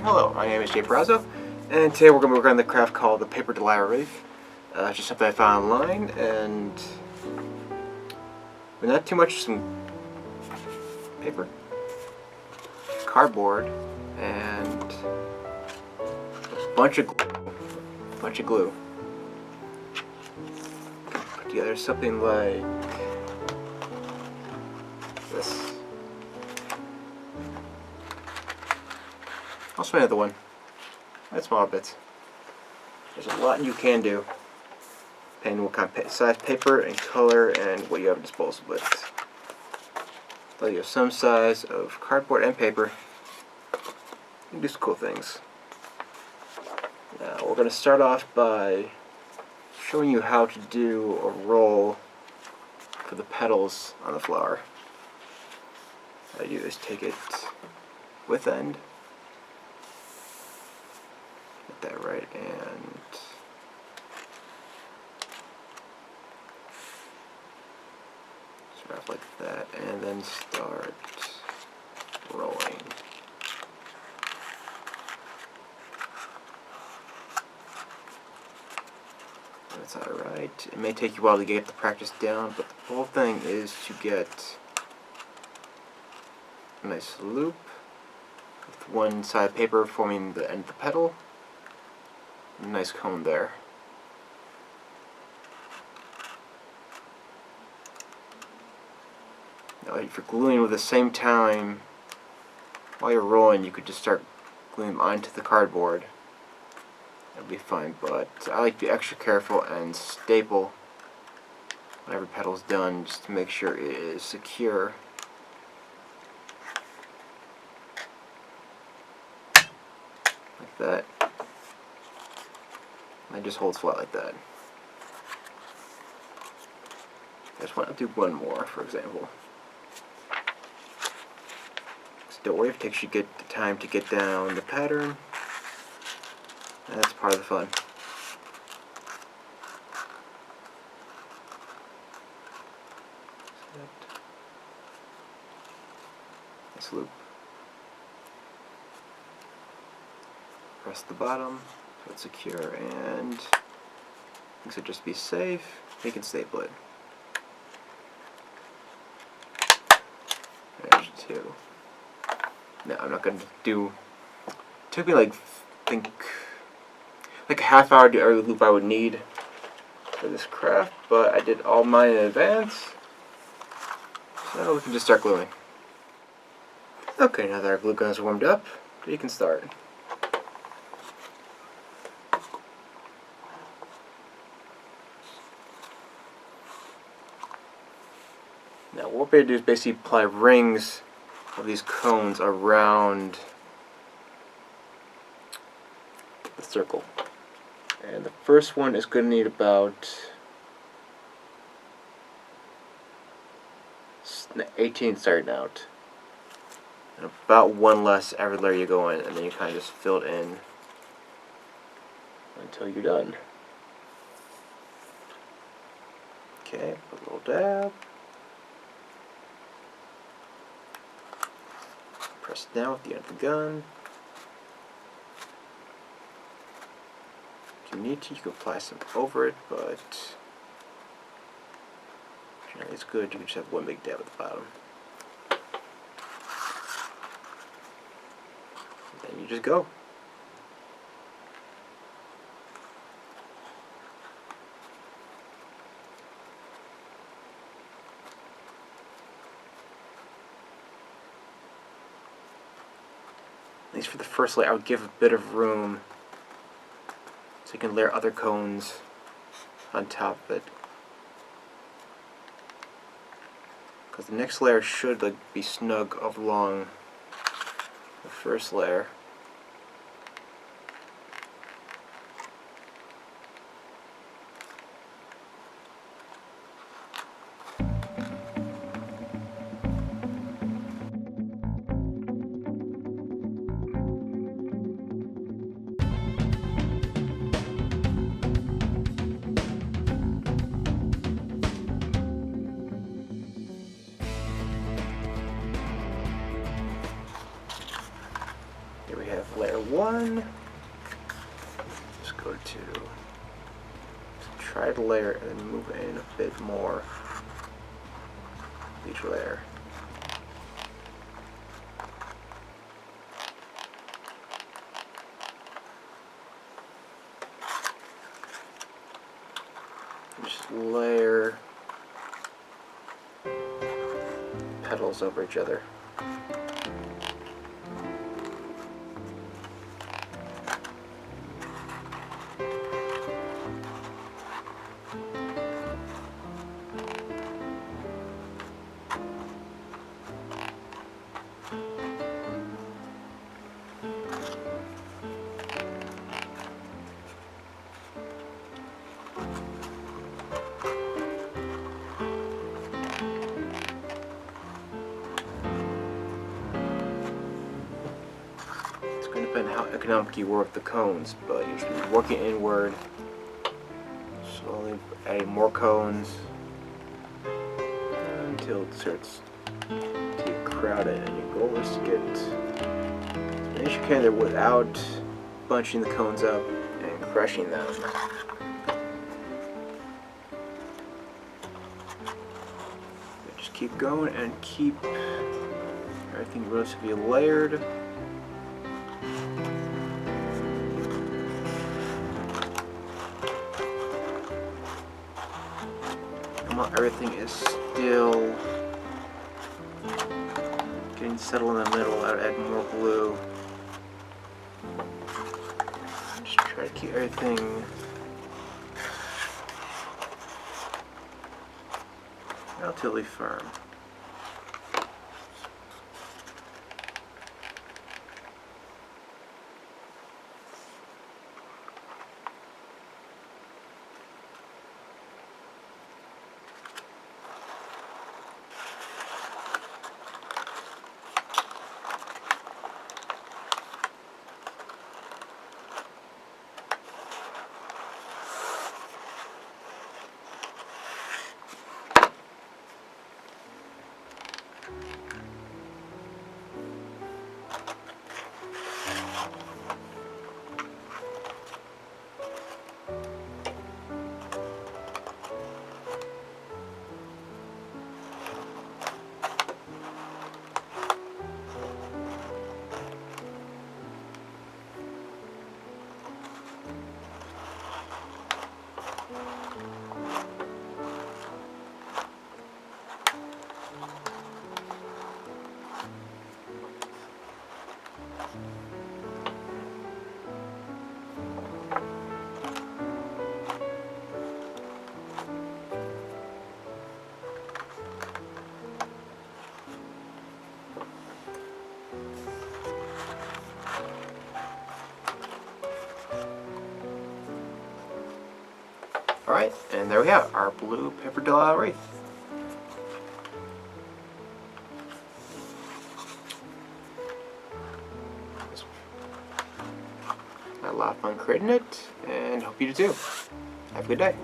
Hello, my name is Jay Brazo, and today we're going to work on the craft called the Paper Dahlia Wreath. It's just something I found online, and not too much, some paper, cardboard, and a bunch of glue. Put together something like this. I'll show you another one. That's smaller bits. There's a lot you can do, depending on what kind of size paper and color and what you have at disposal. But though you have some size of cardboard and paper, you can do some cool things. Now we're going to start off by showing you how to do a roll for the petals on the flower. What I do is take it width end, get that right, and start off like that, and then start rolling. That's alright. It may take you a while to get the practice down, but the whole thing is to get a nice loop with one side of paper forming the end of the petal. A nice cone there. Now if you're gluing with the same time while you're rolling, you could just start gluing them onto the cardboard. That'll be fine, but I like to be extra careful and staple when every petal's done, just to make sure it is secure. Like that. And it just holds flat like that. I just want to do one more, for example. So don't worry if it takes you the time to get down the pattern. That's part of the fun. This loop. Press the bottom so it's secure, and so just be safe, you can staple it. There's two. Now I'm not going to do. It took me like a half hour to do every loop I would need for this craft, but I did all mine in advance, so we can just start gluing. Okay, now that our glue gun's warmed up, we can start. Now what we're going to do is basically apply rings of these cones around the circle. And the first one is going to need about 18 starting out. And about one less every layer you go in, and then you kind of just fill it in until you're done. Okay, put a little dab. Press it down with the end of the gun. If you need to, you can apply some over it, but generally it's good. You can just have one big dab at the bottom. And then you just go. At least for the first layer, I would give a bit of room so you can layer other cones on top of it. Because the next layer should be snug along the first layer. layer 1. Just go to try to layer and then move in a bit more each layer. Just layer petals over each other. Depending on how economic you work the cones, but you should be working inward, slowly adding more cones until it starts to get crowded. And your goal is to get as many as you can there without bunching the cones up and crushing them. Just keep going and keep everything relatively layered. Everything is still getting settled in the middle. I'd add more glue. Just try to keep everything relatively firm. Alright, and there we have our blue paper Dahlia wreath. I had a lot of fun creating it, and hope you do too. Have a good day.